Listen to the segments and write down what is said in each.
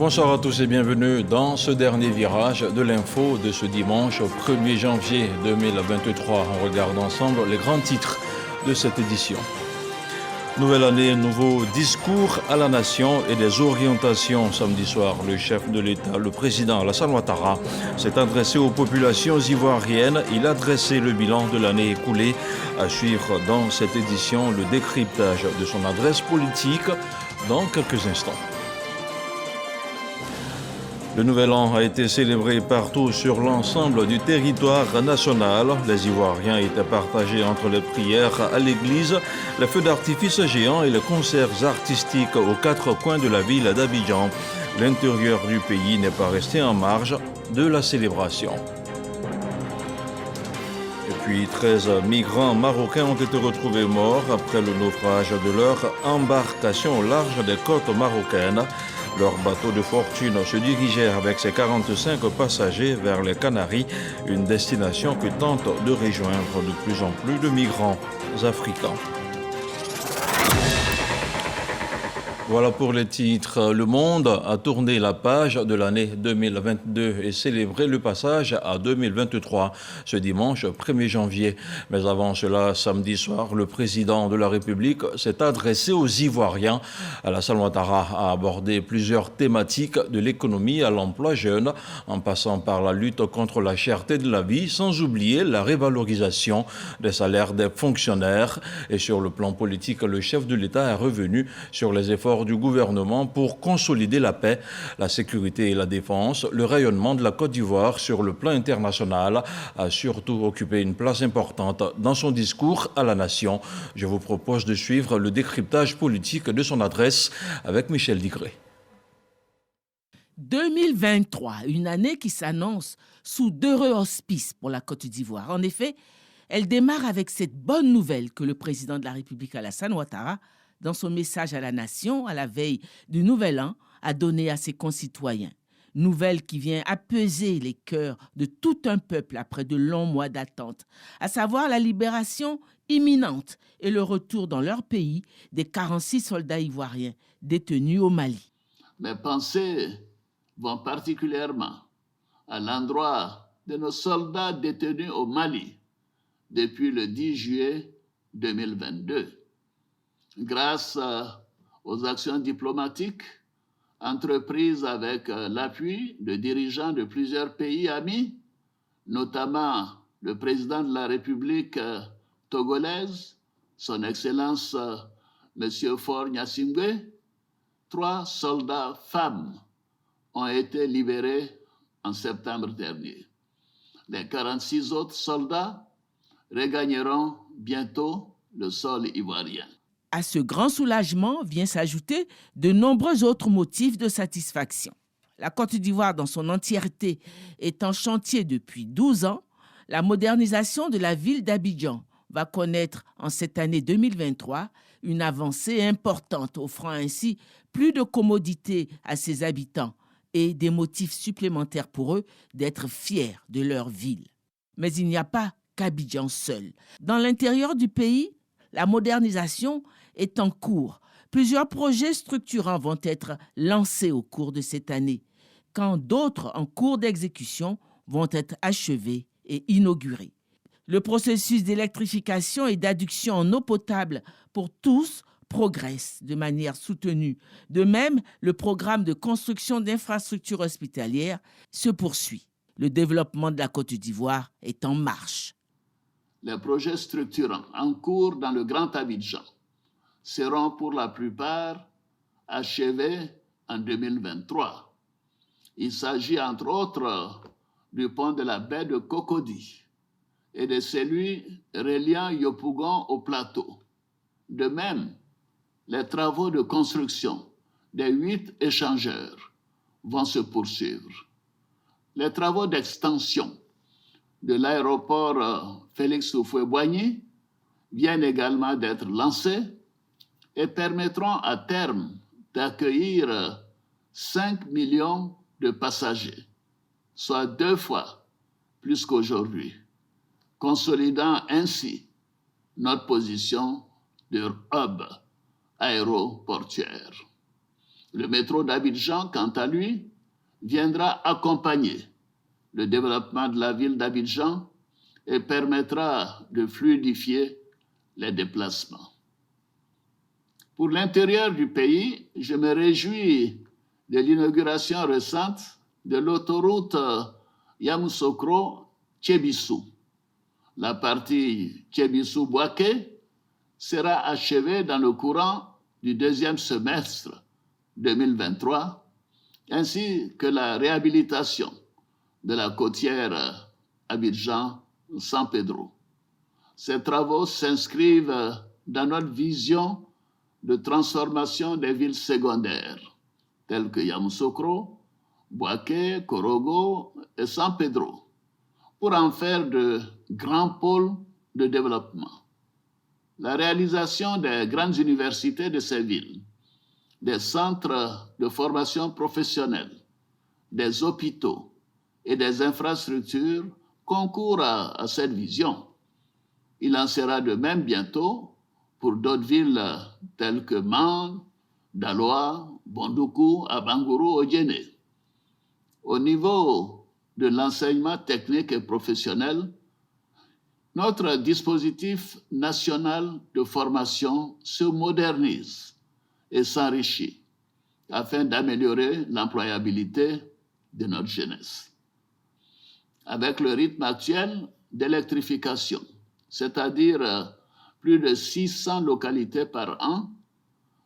Bonsoir à tous et bienvenue dans ce dernier virage de l'info de ce dimanche 1er janvier 2023. On regarde ensemble les grands titres de cette édition. Nouvelle année, nouveau discours à la nation et des orientations. Samedi soir, le chef de l'État, le président Alassane Ouattara, s'est adressé aux populations ivoiriennes. Il a dressé le bilan de l'année écoulée. À suivre dans cette édition le décryptage de son adresse politique dans quelques instants. Le Nouvel An a été célébré partout sur l'ensemble du territoire national. Les Ivoiriens étaient partagés entre les prières à l'église, les feux d'artifice géants et les concerts artistiques aux quatre coins de la ville d'Abidjan. L'intérieur du pays n'est pas resté en marge de la célébration. Et puis 13 migrants marocains ont été retrouvés morts après le naufrage de leur embarcation au large des côtes marocaines. Leur bateau de fortune se dirigeait avec ses 45 passagers vers les Canaries, une destination que tentent de rejoindre de plus en plus de migrants africains. Voilà pour les titres. Le monde a tourné la page de l'année 2022 et célébré le passage à 2023 ce dimanche 1er janvier. Mais avant cela, samedi soir, le président de la République s'est adressé aux Ivoiriens. Alassane Ouattara a abordé plusieurs thématiques de l'économie à l'emploi jeune, en passant par la lutte contre la cherté de la vie, sans oublier la révalorisation des salaires des fonctionnaires. Et sur le plan politique, le chef de l'État est revenu sur les efforts du gouvernement pour consolider la paix, la sécurité et la défense. Le rayonnement de la Côte d'Ivoire sur le plan international a surtout occupé une place importante dans son discours à la nation. Je vous propose de suivre le décryptage politique de son adresse avec Michel Digré. 2023, une année qui s'annonce sous d'heureux auspices pour la Côte d'Ivoire. En effet, elle démarre avec cette bonne nouvelle que le président de la République, Alassane Ouattara, dans son message à la nation, à la veille du Nouvel An, a donné à ses concitoyens. Nouvelle qui vient apaiser les cœurs de tout un peuple après de longs mois d'attente, à savoir la libération imminente et le retour dans leur pays des 46 soldats ivoiriens détenus au Mali. Mes pensées vont particulièrement à l'endroit de nos soldats détenus au Mali depuis le 10 juillet 2022. Grâce aux actions diplomatiques entreprises avec l'appui de dirigeants de plusieurs pays amis, notamment le président de la République togolaise, son Excellence M. Faure Gnassingbé, 3 soldats femmes ont été libérés en septembre dernier. Les 46 autres soldats regagneront bientôt le sol ivoirien. À ce grand soulagement vient s'ajouter de nombreux autres motifs de satisfaction. La Côte d'Ivoire dans son entièreté est en chantier depuis 12 ans. La modernisation de la ville d'Abidjan va connaître en cette année 2023 une avancée importante, offrant ainsi plus de commodités à ses habitants et des motifs supplémentaires pour eux d'être fiers de leur ville. Mais il n'y a pas qu'Abidjan seul. Dans l'intérieur du pays, la modernisation est en cours. Plusieurs projets structurants vont être lancés au cours de cette année, quand d'autres en cours d'exécution vont être achevés et inaugurés. Le processus d'électrification et d'adduction en eau potable pour tous progresse de manière soutenue. De même, le programme de construction d'infrastructures hospitalières se poursuit. Le développement de la Côte d'Ivoire est en marche. Les projets structurants en cours dans le Grand Abidjan seront pour la plupart achevés en 2023. Il s'agit entre autres du pont de la baie de Cocody et de celui reliant Yopougon au plateau. De même, les travaux de construction des 8 échangeurs vont se poursuivre. Les travaux d'extension de l'aéroport Félix Houphouët-Boigny viennent également d'être lancés et permettront à terme d'accueillir 5 millions de passagers, soit 2 fois plus qu'aujourd'hui, consolidant ainsi notre position de hub aéroportuaire. Le métro d'Abidjan, quant à lui, viendra accompagner le développement de la ville d'Abidjan et permettra de fluidifier les déplacements. Pour l'intérieur du pays, je me réjouis de l'inauguration récente de l'autoroute Yamoussoukro-Thiébissou. La partie Thiébissou-Bouaké sera achevée dans le courant du deuxième semestre 2023, ainsi que la réhabilitation de la côtière Abidjan-San Pedro. Ces travaux s'inscrivent dans notre vision de transformation des villes secondaires, telles que Yamoussoukro, Bouaké, Korogo et San Pedro, pour en faire de grands pôles de développement. La réalisation des grandes universités de ces villes, des centres de formation professionnelle, des hôpitaux et des infrastructures concourent à cette vision. Il en sera de même bientôt pour d'autres villes telles que Man, Daloa, Bondoukou, Abangourou ou Djéné. Au niveau de l'enseignement technique et professionnel, notre dispositif national de formation se modernise et s'enrichit afin d'améliorer l'employabilité de notre jeunesse. Avec le rythme actuel d'électrification, c'est-à-dire plus de 600 localités par an,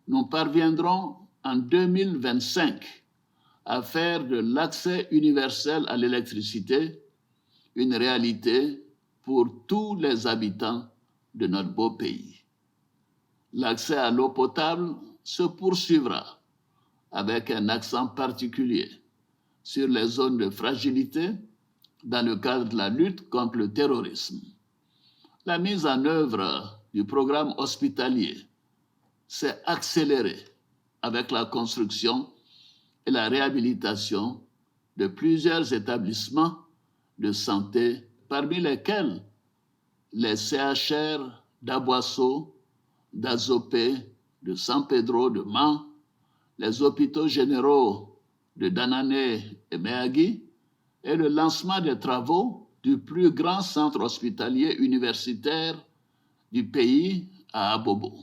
nous parviendrons en 2025 à faire de l'accès universel à l'électricité une réalité pour tous les habitants de notre beau pays. L'accès à l'eau potable se poursuivra avec un accent particulier sur les zones de fragilité dans le cadre de la lutte contre le terrorisme. La mise en œuvre du programme hospitalier s'est accélérée avec la construction et la réhabilitation de plusieurs établissements de santé, parmi lesquels les CHR d'Aboasso, d'Azopé, de San Pedro, de Man, les hôpitaux généraux de Danané et Méagui, et le lancement des travaux du plus grand centre hospitalier universitaire du pays à Abobo.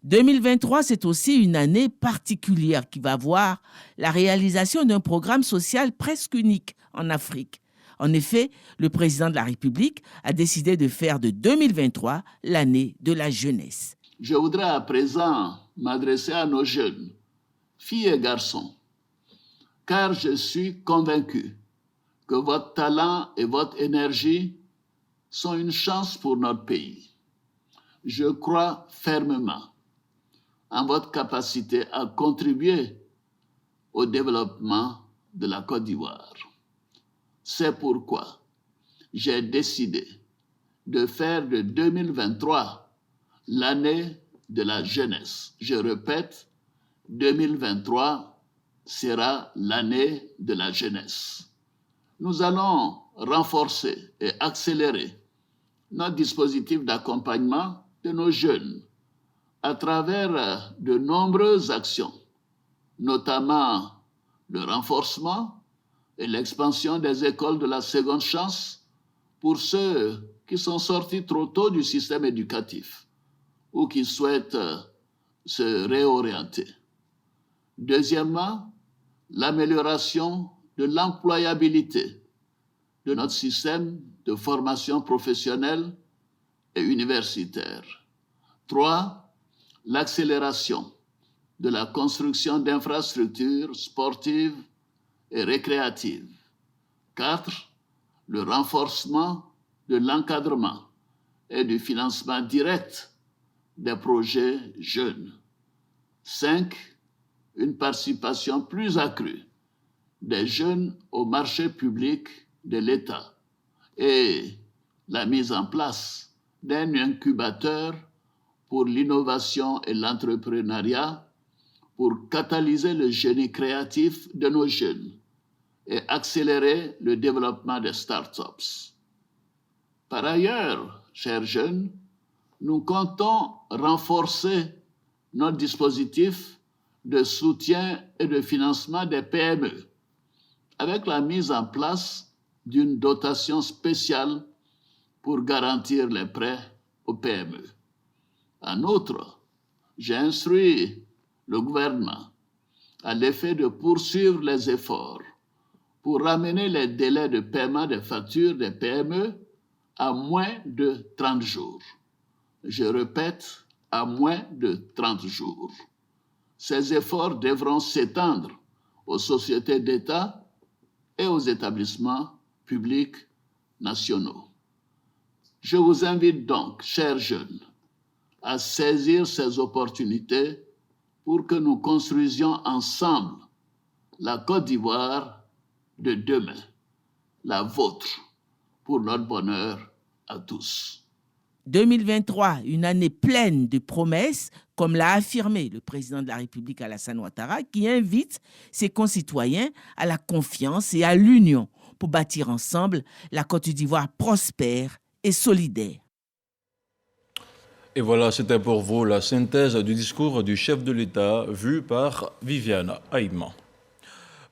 2023, c'est aussi une année particulière qui va voir la réalisation d'un programme social presque unique en Afrique. En effet, le président de la République a décidé de faire de 2023 l'année de la jeunesse. Je voudrais à présent m'adresser à nos jeunes, filles et garçons, car je suis convaincu que votre talent et votre énergie sont une chance pour notre pays. Je crois fermement en votre capacité à contribuer au développement de la Côte d'Ivoire. C'est pourquoi j'ai décidé de faire de 2023 l'année de la jeunesse. Je répète, 2023 sera l'année de la jeunesse. Nous allons renforcer et accélérer notre dispositif d'accompagnement de nos jeunes à travers de nombreuses actions, notamment le renforcement et l'expansion des écoles de la seconde chance pour ceux qui sont sortis trop tôt du système éducatif ou qui souhaitent se réorienter. Deuxièmement, l'amélioration de l'employabilité de notre système de formation professionnelle et universitaire. 3. L'accélération de la construction d'infrastructures sportives et récréatives. 4. Le renforcement de l'encadrement et du financement direct des projets jeunes. 5. Une participation plus accrue des jeunes au marché public de l'État et la mise en place d'un incubateur pour l'innovation et l'entrepreneuriat pour catalyser le génie créatif de nos jeunes et accélérer le développement des startups. Par ailleurs, chers jeunes, nous comptons renforcer notre dispositif de soutien et de financement des PME, avec la mise en place d'une dotation spéciale pour garantir les prêts aux PME. En outre, j'ai instruit le gouvernement à l'effet de poursuivre les efforts pour ramener les délais de paiement des factures des PME à moins de 30 jours. Je répète, à moins de 30 jours. Ces efforts devront s'étendre aux sociétés d'État et aux établissements publics nationaux. Je vous invite donc, chers jeunes, à saisir ces opportunités pour que nous construisions ensemble la Côte d'Ivoire de demain, la vôtre, pour notre bonheur à tous. 2023, une année pleine de promesses, comme l'a affirmé le président de la République Alassane Ouattara, qui invite ses concitoyens à la confiance et à l'union pour bâtir ensemble la Côte d'Ivoire prospère et solidaire. Et voilà, c'était pour vous la synthèse du discours du chef de l'État vu par Viviane Aïman.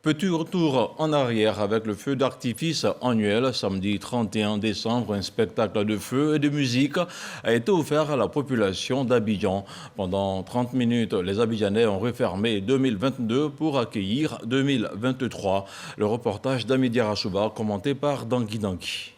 Petit retour en arrière avec le feu d'artifice annuel. Samedi 31 décembre, un spectacle de feu et de musique a été offert à la population d'Abidjan. Pendant 30 minutes, les Abidjanais ont refermé 2022 pour accueillir 2023. Le reportage d'Amidi Rachouba, commenté par Dangui Dangui.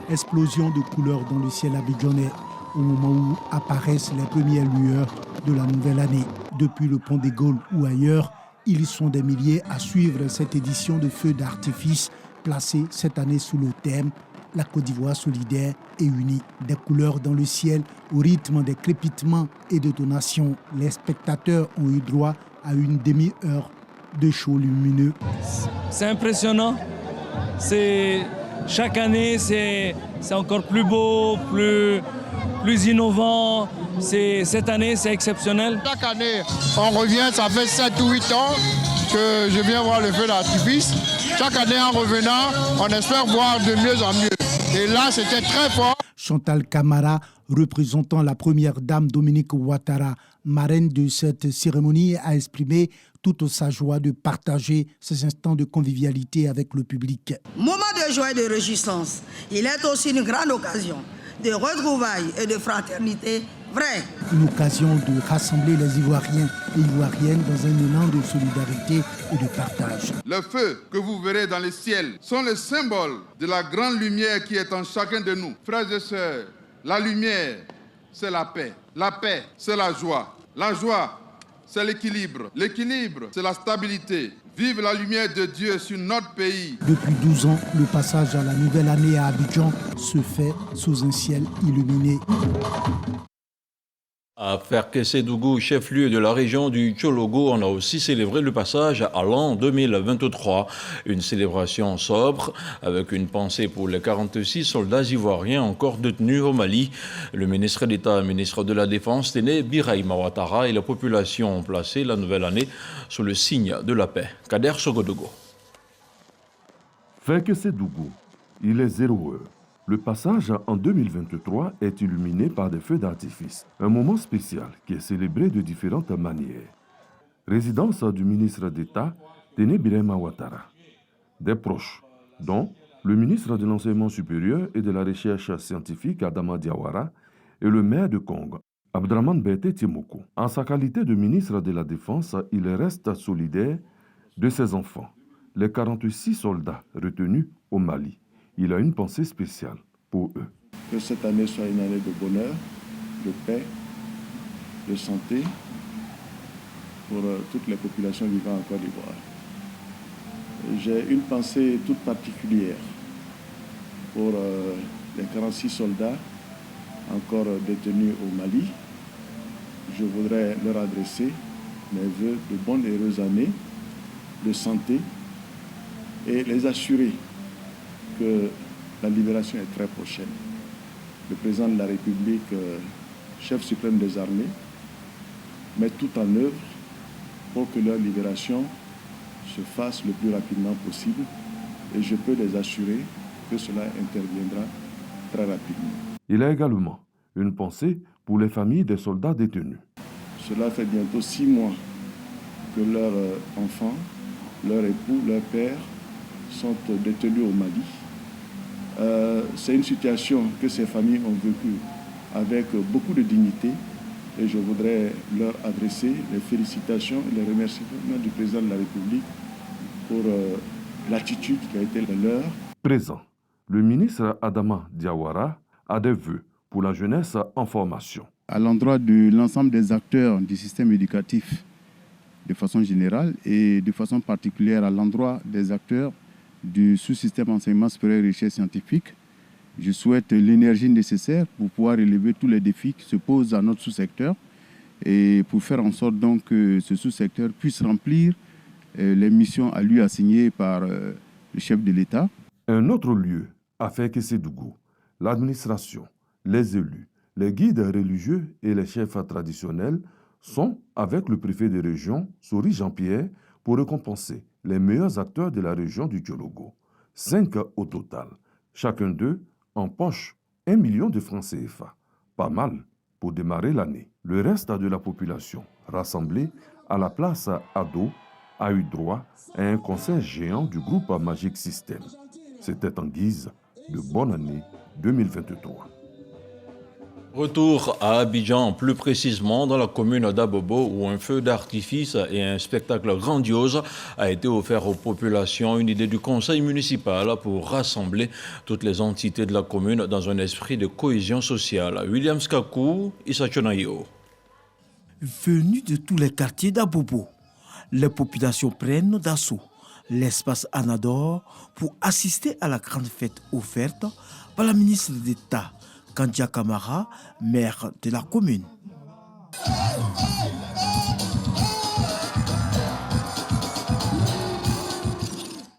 Explosion de couleurs dans le ciel abidjanais au moment où apparaissent les premières lueurs de la nouvelle année. Depuis le pont des Gaules ou ailleurs, ils sont des milliers à suivre cette édition de feux d'artifice placée cette année sous le thème « La Côte d'Ivoire solidaire et unie ». Des couleurs dans le ciel au rythme des crépitements et de donations. Les spectateurs ont eu droit à une demi-heure de show lumineux. C'est impressionnant. Chaque année, c'est encore plus beau, plus innovant. Cette année, c'est exceptionnel. Chaque année, on revient, ça fait 7 ou 8 ans que je viens voir le feu d'artifice. Chaque année, en revenant, on espère voir de mieux en mieux. Et là, c'était très fort. Chantal Camara, représentant la première dame Dominique Ouattara, marraine de cette cérémonie, a exprimé toute sa joie de partager ces instants de convivialité avec le public. Moment de joie et de réjouissance, il est aussi une grande occasion de retrouvailles et de fraternité vraie. Une occasion de rassembler les Ivoiriens et Ivoiriennes dans un élan de solidarité et de partage. Les feux que vous verrez dans le ciel sont le symbole de la grande lumière qui est en chacun de nous. Frères et sœurs, la lumière, c'est la paix. La paix, c'est la joie. La joie, c'est l'équilibre. L'équilibre, c'est la stabilité. Vive la lumière de Dieu sur notre pays. Depuis 12 ans, le passage à la nouvelle année à Abidjan se fait sous un ciel illuminé. À Ferkessédougou, chef-lieu de la région du Tchologo, on a aussi célébré le passage à l'an 2023. Une célébration sobre avec une pensée pour les 46 soldats ivoiriens encore détenus au Mali. Le ministre d'État, ministre de la Défense, Téné Birahima Ouattara, et la population ont placé la nouvelle année sous le signe de la paix. Kader Sogodogo. Ferkessédougou, il est 0 heure. Le passage en 2023 est illuminé par des feux d'artifice, un moment spécial qui est célébré de différentes manières. Résidence du ministre d'État, Téné Birahima Ouattara. Des proches, dont le ministre de l'Enseignement supérieur et de la Recherche scientifique, Adama Diawara, et le maire de Kong, Abdraman Berté Timoko. En sa qualité de ministre de la Défense, il reste solidaire de ses enfants, les 46 soldats retenus au Mali. Il a une pensée spéciale pour eux. Que cette année soit une année de bonheur, de paix, de santé pour toutes les populations vivant en Côte d'Ivoire. J'ai une pensée toute particulière pour les 46 soldats encore détenus au Mali. Je voudrais leur adresser mes vœux de bonnes et heureuses années, de santé, et les assurer que la libération est très prochaine. Le président de la République, chef suprême des armées, met tout en œuvre pour que leur libération se fasse le plus rapidement possible, et je peux les assurer que cela interviendra très rapidement. Il a également une pensée pour les familles des soldats détenus. Cela fait bientôt 6 mois que leurs enfants, leurs époux, leurs pères sont détenus au Mali. C'est une situation que ces familles ont vécue avec beaucoup de dignité et je voudrais leur adresser les félicitations et les remerciements du président de la République pour l'attitude qui a été la leur. Présent, le ministre Adama Diawara a des vœux pour la jeunesse en formation. À l'endroit de l'ensemble des acteurs du système éducatif de façon générale et de façon particulière à l'endroit des acteurs du sous-système enseignement supérieur et recherche scientifique, je souhaite l'énergie nécessaire pour pouvoir relever tous les défis qui se posent à notre sous-secteur et pour faire en sorte donc que ce sous-secteur puisse remplir les missions à lui assignées par le chef de l'État. Un autre lieu a fait que Kédougou, l'administration, les élus, les guides religieux et les chefs traditionnels sont avec le préfet de région, Sori Jean-Pierre, pour récompenser les meilleurs acteurs de la région du Djologo. 5 au total. Chacun d'eux empoche 1 million de francs CFA. Pas mal pour démarrer l'année. Le reste de la population, rassemblée à la place Ado, a eu droit à un concert géant du groupe Magic System. C'était en guise de bonne année 2023. Retour à Abidjan, plus précisément dans la commune d'Abobo, où un feu d'artifice et un spectacle grandiose a été offert aux populations. Une idée du conseil municipal pour rassembler toutes les entités de la commune dans un esprit de cohésion sociale. William Skakou, Issa Chonayo. Venus de tous les quartiers d'Abobo, les populations prennent d'assaut l'espace Anador pour assister à la grande fête offerte par la ministre d'État Kandia Kamara, maire de la commune.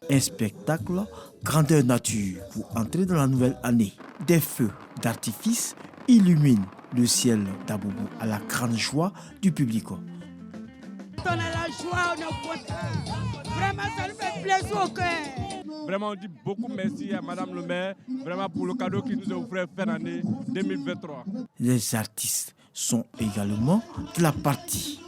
Un spectacle grandeur nature pour entrer dans la nouvelle année. Des feux d'artifice illuminent le ciel d'Abobo à la grande joie du public. On a la joie, on est content. Vraiment, ça nous fait plaisir au cœur. Vraiment, on dit beaucoup merci à Madame le maire, vraiment pour le cadeau qu'il nous a offert fin année 2023. Les artistes sont également de la partie.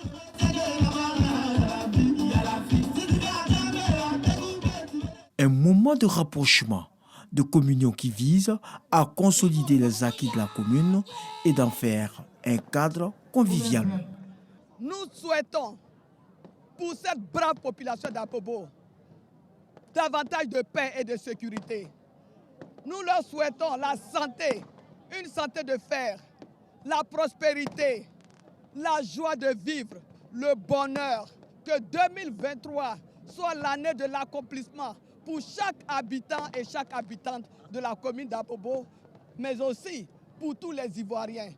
Un moment de rapprochement, de communion qui vise à consolider les acquis de la commune et d'en faire un cadre convivial. Nous souhaitons pour cette brave population d'Abobo davantage de paix et de sécurité. Nous leur souhaitons la santé, une santé de fer, la prospérité, la joie de vivre, le bonheur. Que 2023 soit l'année de l'accomplissement pour chaque habitant et chaque habitante de la commune d'Abobo, mais aussi pour tous les Ivoiriens.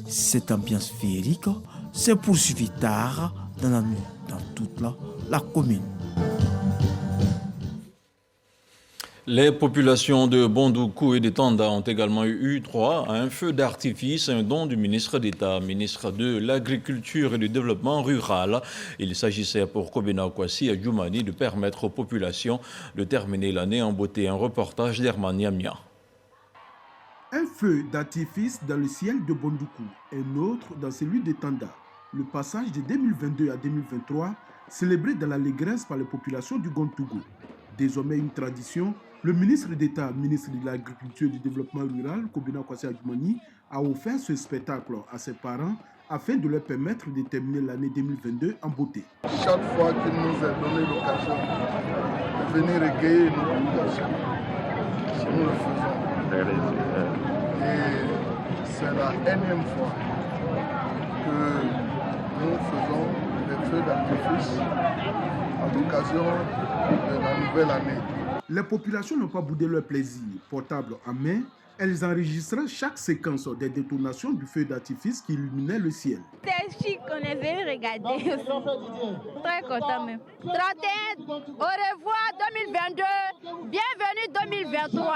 Cette ambiance féerique s'est poursuivie tard dans la nuit dans toute la commune. Les populations de Bondoukou et de Tanda ont également eu droit à un feu d'artifice, un don du ministre d'État, ministre de l'Agriculture et du Développement rural. Il s'agissait pour Kobena Kwasi et Djoumani de permettre aux populations de terminer l'année en beauté. Un reportage d'Herman Yamia. Un feu d'artifice dans le ciel de Bondoukou, un autre dans celui de Tanda. Le passage de 2022 à 2023, célébré dans l'allégresse par les populations du Gondougou. Désormais une tradition, le ministre d'État, ministre de l'Agriculture et du Développement rural, Kobena Kwasi Adjoumani, a offert ce spectacle à ses parents afin de leur permettre de terminer l'année 2022 en beauté. Chaque fois qu'il nous a donné l'occasion de venir égayer nos populations, nous le faisons. Et c'est la énième fois que nous faisons des feux d'artifice à l'occasion de la nouvelle année. Les populations n'ont pas boudé leur plaisir. Portable en main, elles enregistraient chaque séquence des détonations du feu d'artifice qui illuminait le ciel. C'est chic, on est venu regarder. Très content même. 31, au revoir 2022, bienvenue 2023.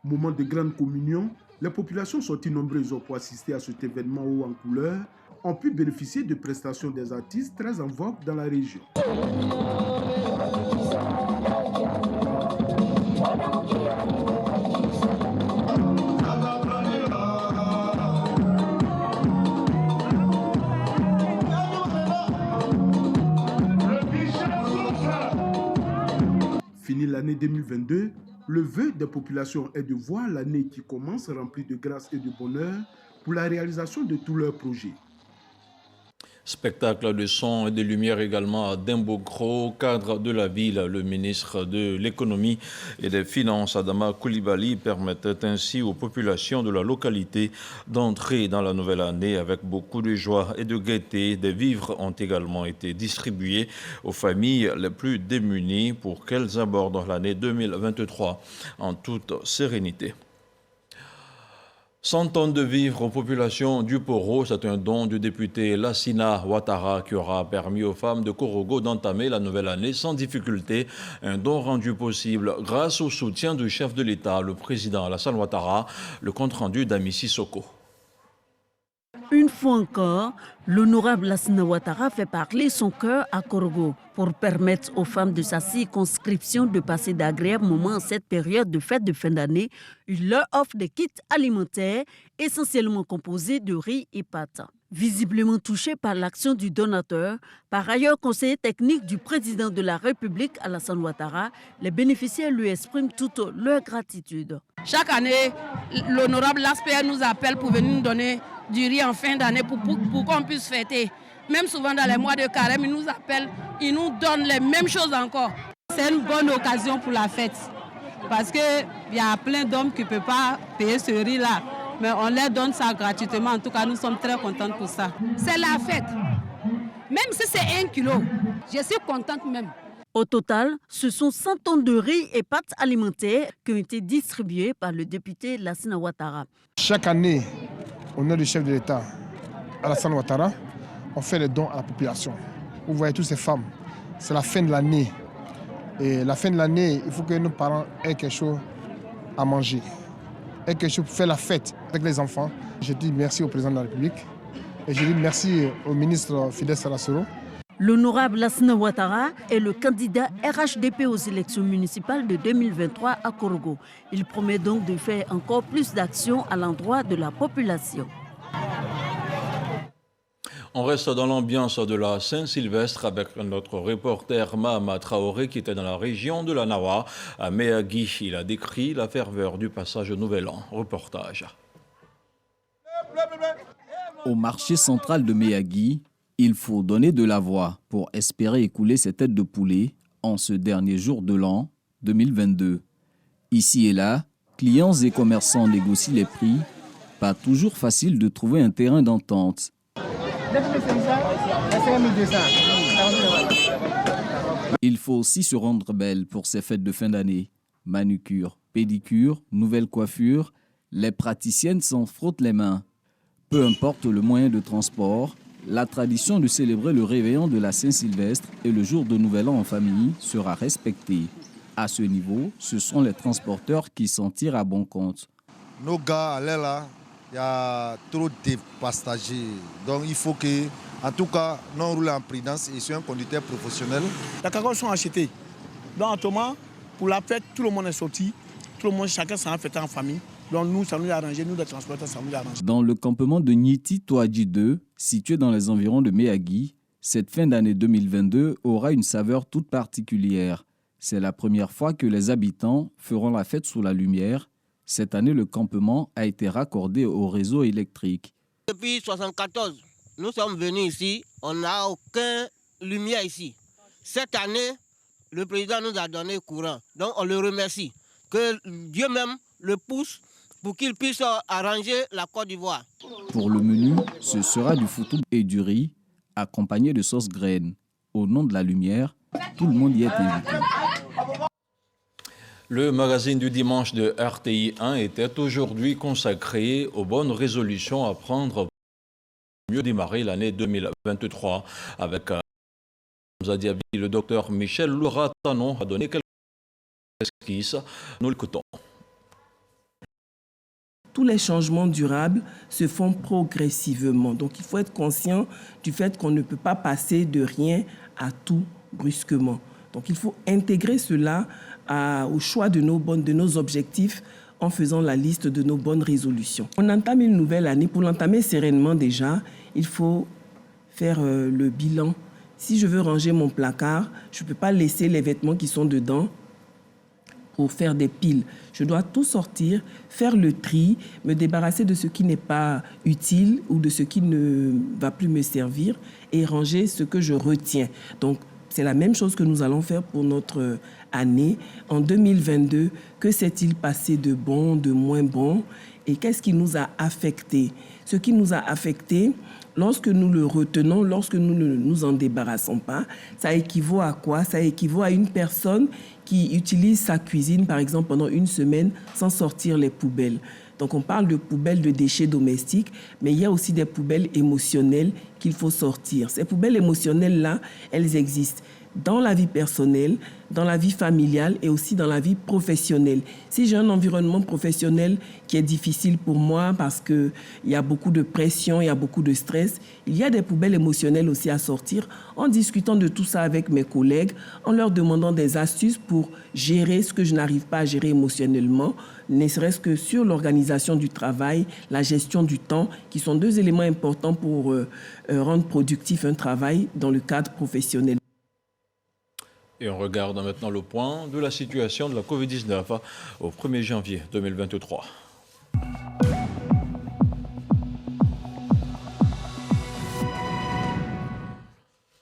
Moment de grande communion, les populations sorties nombreuses pour assister à cet événement haut en couleur ont pu bénéficier de prestations des artistes très en vogue dans la région. vœu des populations est de voir l'année qui commence remplie de grâce et de bonheur pour la réalisation de tous leurs projets. Spectacle de son et de lumière également à Dembokro, cadre de la ville. Le ministre de l'économie et des finances, Adama Coulibaly, permettait ainsi aux populations de la localité d'entrer dans la nouvelle année avec beaucoup de joie et de gaieté. Des vivres ont également été distribués aux familles les plus démunies pour qu'elles abordent l'année 2023 en toute sérénité. 100 tonnes de vivres aux populations du Poro, c'est un don du député Lassina Ouattara qui aura permis aux femmes de Korogo d'entamer la nouvelle année sans difficulté. Un don rendu possible grâce au soutien du chef de l'État, le président Alassane Ouattara. Le compte-rendu d'Ami Sissoko. Une fois encore, l'honorable Lassina Ouattara fait parler son cœur à Korogo pour permettre aux femmes de sa circonscription de passer d'agréables moments en cette période de fête de fin d'année. Il leur offre des kits alimentaires essentiellement composés de riz et pâtes. Visiblement touché par l'action du donateur, par ailleurs conseiller technique du président de la République, Alassane Ouattara, les bénéficiaires lui expriment toute leur gratitude. Chaque année, l'honorable LASPR nous appelle pour venir nous donner du riz en fin d'année pour qu'on puisse fêter. Même souvent dans les mois de carême, ils nous appellent, ils nous donnent les mêmes choses encore. C'est une bonne occasion pour la fête parce qu'il y a plein d'hommes qui ne peuvent pas payer ce riz-là. Mais on leur donne ça gratuitement. En tout cas, nous sommes très contents pour ça. C'est la fête. Même si c'est 1 kilo, je suis contente même. Au total, ce sont 100 tonnes de riz et pâtes alimentaires qui ont été distribuées par le député Lassina Ouattara. Chaque année, au nom du chef de l'État, Alassane Ouattara, on fait les dons à la population. Vous voyez toutes ces femmes, c'est la fin de l'année. Et la fin de l'année, il faut que nos parents aient quelque chose à manger. Et quelque chose pour faire la fête avec les enfants. Je dis merci au président de la République et je dis merci au ministre Fidel Sarasoro. L'honorable Lassina Ouattara est le candidat RHDP aux élections municipales de 2023 à Korogo. Il promet donc de faire encore plus d'actions à l'endroit de la population. On reste dans l'ambiance de la Saint-Sylvestre avec notre reporter Mahama Traoré qui était dans la région de la Nawa. À Méagui, il a décrit la ferveur du passage au Nouvel An. Reportage. Au marché central de Méagui, il faut donner de la voix pour espérer écouler ses têtes de poulet en ce dernier jour de l'an 2022. Ici et là, clients et commerçants négocient les prix. Pas toujours facile de trouver un terrain d'entente. Il faut aussi se rendre belle pour ces fêtes de fin d'année. Manucure, pédicure, nouvelle coiffure, les praticiennes s'en frottent les mains. Peu importe le moyen de transport, la tradition de célébrer le réveillon de la Saint-Sylvestre et le jour de Nouvel An en famille sera respectée. À ce niveau, ce sont les transporteurs qui s'en tirent à bon compte. Nos gars, là, il y a trop de passagers. Donc il faut que, en tout cas, nous roulons en prudence et sur un conducteur professionnel. Les cargos sont achetés. Donc autrement, pour la fête, tout le monde est sorti. Tout le monde, chacun s'en fait en famille. Donc nous, ça nous a arrangé, nous les transporteurs, ça nous a arrangé. Dans le campement de Niti Toadji 2, situé dans les environs de Méagui, cette fin d'année 2022 aura une saveur toute particulière. C'est la première fois que les habitants feront la fête sous la lumière. Cette année, le campement a été raccordé au réseau électrique. Depuis 1974, nous sommes venus ici, on n'a aucune lumière ici. Cette année, le président nous a donné courant, donc on le remercie. Que Dieu même le pousse pour qu'il puisse arranger la Côte d'Ivoire. Pour le menu, ce sera du foutou et du riz, accompagné de sauce graine. Au nom de la lumière, tout le monde y est invité. Le magazine du dimanche de RTI 1 était aujourd'hui consacré aux bonnes résolutions à prendre pour mieux démarrer l'année 2023. Avec Zadiabi, le docteur Michel Louratanon a donné quelques esquisses. Nous l'écoutons. Tous les changements durables se font progressivement. Donc il faut être conscient du fait qu'on ne peut pas passer de rien à tout brusquement. Donc il faut intégrer cela au choix de nos objectifs en faisant la liste de nos bonnes résolutions. On entame une nouvelle année. Pour l'entamer sereinement déjà, il faut faire le bilan. Si je veux ranger mon placard, je ne peux pas laisser les vêtements qui sont dedans pour faire des piles. Je dois tout sortir, faire le tri, me débarrasser de ce qui n'est pas utile ou de ce qui ne va plus me servir et ranger ce que je retiens. Donc, c'est la même chose que nous allons faire pour notre année. En 2022, que s'est-il passé de bon, de moins bon et qu'est-ce qui nous a affectés? Ce qui nous a affectés, lorsque nous le retenons, lorsque nous ne nous en débarrassons pas, ça équivaut à quoi? Ça équivaut à une personne qui utilise sa cuisine, par exemple, pendant une semaine sans sortir les poubelles. Donc, on parle de poubelles de déchets domestiques, mais il y a aussi des poubelles émotionnelles qu'il faut sortir. Ces poubelles émotionnelles-là, elles existent dans la vie personnelle, dans la vie familiale et aussi dans la vie professionnelle. Si j'ai un environnement professionnel qui est difficile pour moi parce qu'il y a beaucoup de pression, il y a beaucoup de stress, il y a des poubelles émotionnelles aussi à sortir en discutant de tout ça avec mes collègues, en leur demandant des astuces pour gérer ce que je n'arrive pas à gérer émotionnellement, ne serait-ce que sur l'organisation du travail, la gestion du temps, qui sont deux éléments importants pour rendre productif un travail dans le cadre professionnel. Et on regarde maintenant le point de la situation de la Covid-19 au 1er janvier 2023.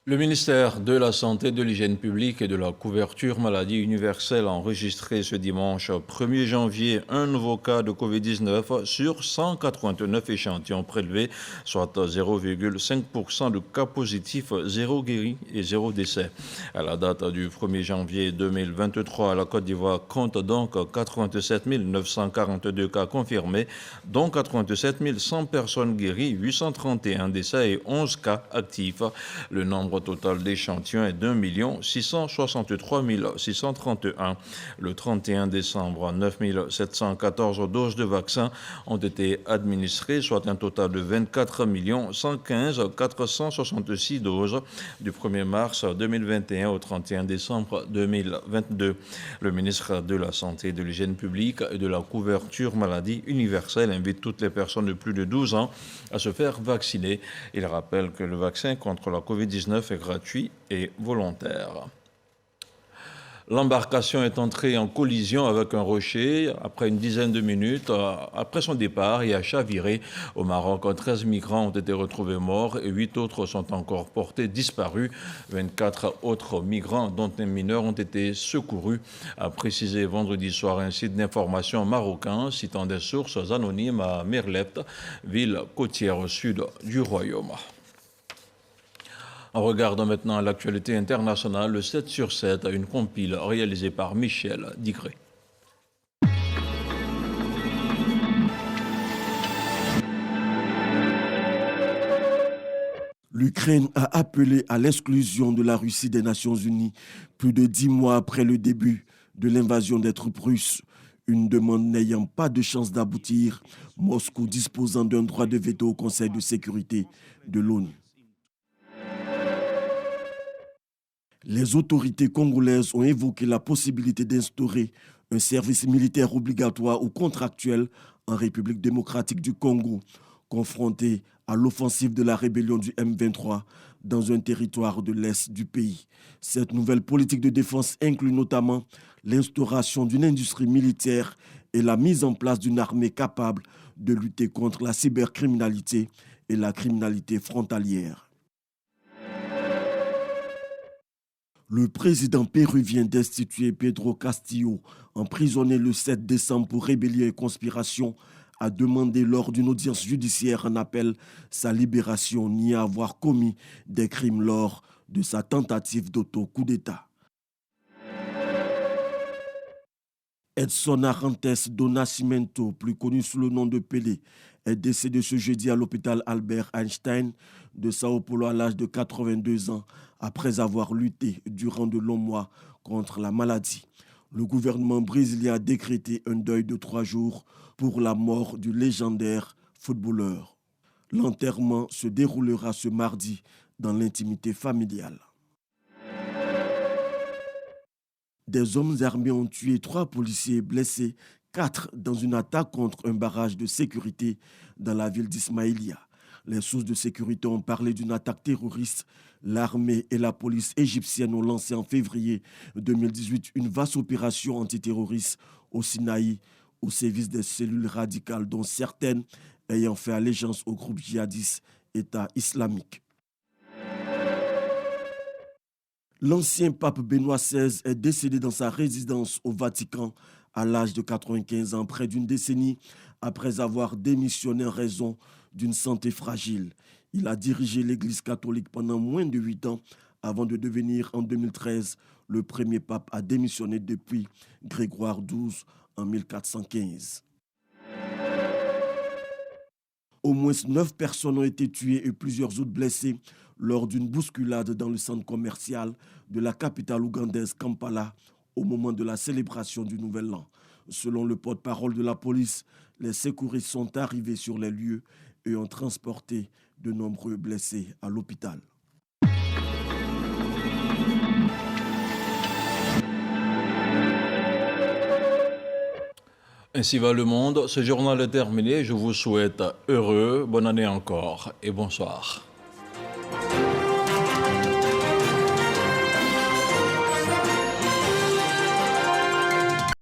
Le ministère de la Santé, de l'Hygiène publique et de la couverture maladie universelle a enregistré ce dimanche 1er janvier un nouveau cas de Covid-19 sur 189 échantillons prélevés, soit 0,5% de cas positifs, 0 guéris et 0 décès. À la date du 1er janvier 2023, la Côte d'Ivoire compte donc 87 942 cas confirmés, dont 87 100 personnes guéries, 831 décès et 11 cas actifs. Le nombre total d'échantillons est d'1 663 631. Le 31 décembre, 9 714 doses de vaccins ont été administrées, soit un total de 24 115 466 doses du 1er mars 2021 au 31 décembre 2022. Le ministre de la Santé et de l'Hygiène publique et de la couverture maladie universelle invite toutes les personnes de plus de 12 ans à se faire vacciner. Il rappelle que le vaccin contre la Covid-19 est gratuit et volontaire. L'embarcation est entrée en collision avec un rocher après une dizaine de minutes. Après son départ et a chaviré au Maroc. 13 migrants ont été retrouvés morts et 8 autres sont encore portés disparus. 24 autres migrants, dont un mineur, ont été secourus, a précisé vendredi soir un site d'information marocain citant des sources anonymes à Merlette, ville côtière au sud du royaume. En regardant maintenant l'actualité internationale, le 7 sur 7 a une compile réalisée par Michel Digré. L'Ukraine a appelé à l'exclusion de la Russie des Nations Unies plus de 10 mois après le début de l'invasion des troupes russes. Une demande n'ayant pas de chance d'aboutir, Moscou disposant d'un droit de veto au Conseil de sécurité de l'ONU. Les autorités congolaises ont évoqué la possibilité d'instaurer un service militaire obligatoire ou contractuel en République démocratique du Congo, confronté à l'offensive de la rébellion du M23 dans un territoire de l'Est du pays. Cette nouvelle politique de défense inclut notamment l'instauration d'une industrie militaire et la mise en place d'une armée capable de lutter contre la cybercriminalité et la criminalité frontalière. Le président péruvien destitué Pedro Castillo, emprisonné le 7 décembre pour rébellion et conspiration, a demandé lors d'une audience judiciaire en appel sa libération, ni à avoir commis des crimes lors de sa tentative d'auto-coup d'État. Edson Arantes do Nascimento, plus connu sous le nom de Pelé, est décédé ce jeudi à l'hôpital Albert Einstein de Sao Paulo à l'âge de 82 ans, après avoir lutté durant de longs mois contre la maladie. Le gouvernement brésilien a décrété un deuil de 3 jours pour la mort du légendaire footballeur. L'enterrement se déroulera ce mardi dans l'intimité familiale. Des hommes armés ont tué 3 policiers et blessé 4 dans une attaque contre un barrage de sécurité dans la ville d'Ismaïlia. Les sources de sécurité ont parlé d'une attaque terroriste. L'armée et la police égyptienne ont lancé en février 2018 une vaste opération antiterroriste au Sinaï au service des cellules radicales, dont certaines ayant fait allégeance au groupe djihadiste État islamique. L'ancien pape Benoît XVI est décédé dans sa résidence au Vatican à l'âge de 95 ans, près d'une décennie après avoir démissionné en raison d'une santé fragile. Il a dirigé l'Église catholique pendant moins de 8 ans avant de devenir en 2013 le premier pape à démissionner depuis Grégoire XII en 1415. Au moins 9 personnes ont été tuées et plusieurs autres blessées lors d'une bousculade dans le centre commercial de la capitale ougandaise Kampala au moment de la célébration du Nouvel An. Selon le porte-parole de la police, les secouristes sont arrivés sur les lieux et ont transporté de nombreux blessés à l'hôpital. Ainsi va le monde. Ce journal est terminé. Je vous souhaite bonne année encore et bonsoir.